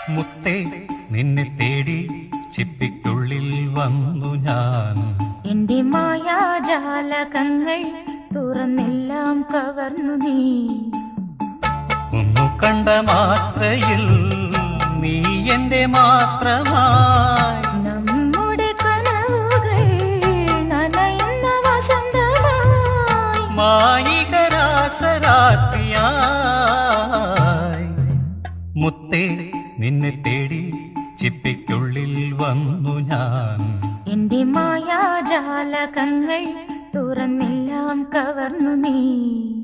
മുത്തേ നിന്നെ തേടി ചിപ്പിക്കുള്ളിൽ വന്നു ഞാൻ. എന്റെ മായാജാലകങ്ങൾ തുറന്നെല്ലാം കവർന്നു നീ. ഒന്നു കണ്ട മാത്രയിൽ നീ എന്റെ മാത്രമായി. നമ്മുടെ കനവുകൾ നനയുന്ന വസന്തമായി. മായികരാസരാത്രിയായി മുത്തേ നിന്നെ തേടി ചിപ്പിക്കുള്ളിൽ വന്നു ഞാൻ. എന്റെ മായാജാലകങ്ങൾ തുറന്നെല്ലാം കവർന്നു നീ.